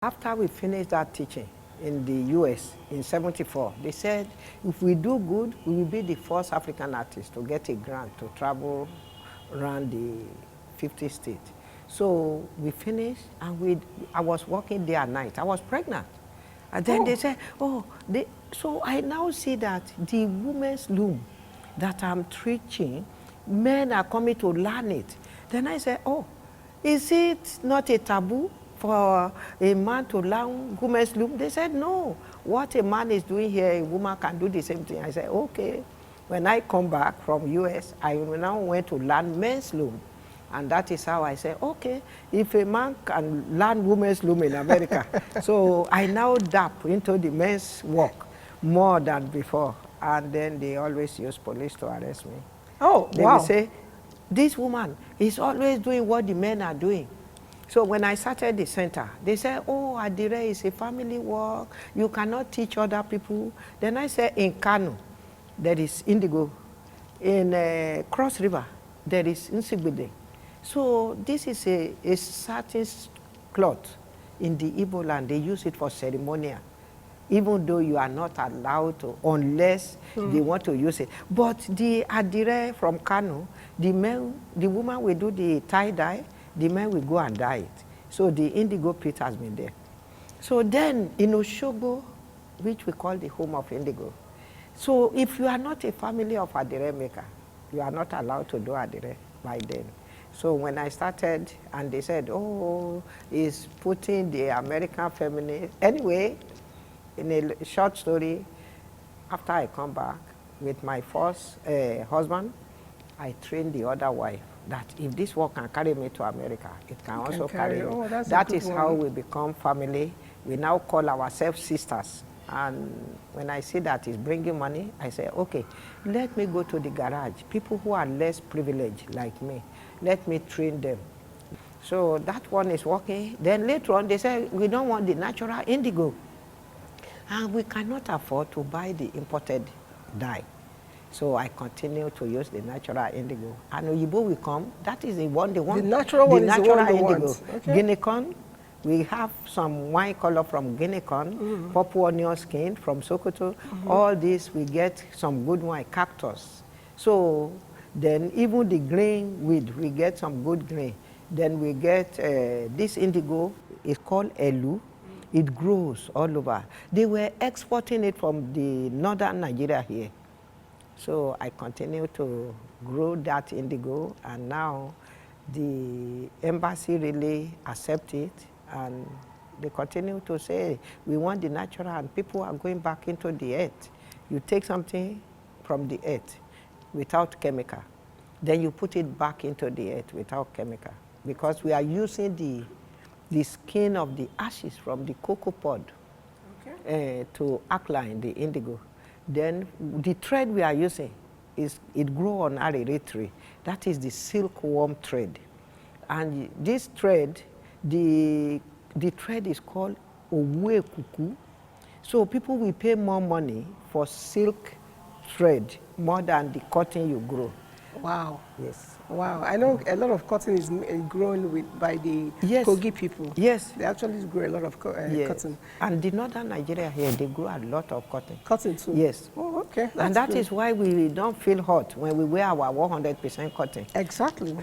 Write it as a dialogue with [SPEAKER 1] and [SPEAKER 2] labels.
[SPEAKER 1] After we finished that teaching in the US in 74, they said, if we do good, we will be the first African artist to get a grant to travel around the 50 states. So we finished, and I was working day and night. I was pregnant. And then they said, so I now see that the women's loom that I'm teaching, men are coming to learn it. Then I said, is it not a taboo for a man to learn women's loom? They said, no. What a man is doing here, a woman can do the same thing. I said, okay. When I come back from US, I now went to learn men's loom. And that is how I said, okay, if a man can learn women's loom in America. So I now dap into the men's work more than before. And then they always use police to arrest me. They will say, this woman is always doing what the men are doing. So when I started the center, they said, Adire is a family work. You cannot teach other people. Then I said, in Kano, there is indigo. In Cross River, there is Nsigbede. So this is a certain cloth in the Igbo land. They use it for ceremonial, even though you are not allowed to, unless they want to use it. But the Adire from Kano, the woman will do the tie-dye, the men will go and dye it. So the indigo pit has been there. So then in Oshogo, which we call the home of indigo, so if you are not a family of Adire maker, you are not allowed to do Adire by then. So when I started, and they said, he's putting the American feminist. Anyway, in a short story, after I come back with my first husband, I trained the other wife that if this work can carry me to America, it can also carry me. That is how we become family. We now call ourselves sisters. And when I see that it's bringing money, I say, okay, let me go to the garage. People who are less privileged like me, let me train them. So that one is working. Then later on, they say, we don't want the natural indigo. And we cannot afford to buy the imported dye. So I continue to use the natural indigo. And Oyibo will come. That is the one they want.
[SPEAKER 2] The natural one is the one they want.
[SPEAKER 1] Okay. Guinea corn. We have some wine color from Guinea corn, purple onion skin from Sokoto. All this, we get some good wine, cactus. So then even the grain weed, we get some good grain. Then we get this indigo, is called Elu. It grows all over. They were exporting it from the northern Nigeria here. So I continue to grow that indigo, and now the embassy really accept it, and they continue to say, we want the natural, and people are going back into the earth. You take something from the earth without chemical, then you put it back into the earth without chemical, because we are using the skin of the ashes from the cocoa pod to outline the indigo. Then the thread we are using it grows on arere tree. That is the silkworm thread. And this thread, the thread is called Owe Kuku. So people will pay more money for silk thread more than the cotton you grow.
[SPEAKER 2] Wow.
[SPEAKER 1] Yes.
[SPEAKER 2] Wow. I know a lot of cotton is grown by the Kogi people.
[SPEAKER 1] Yes.
[SPEAKER 2] They actually grow a lot of cotton.
[SPEAKER 1] And the northern Nigeria here, they grow a lot of cotton.
[SPEAKER 2] Cotton too?
[SPEAKER 1] Yes.
[SPEAKER 2] Oh, okay.
[SPEAKER 1] And that is why we don't feel hot when we wear our 100% cotton.
[SPEAKER 2] Exactly.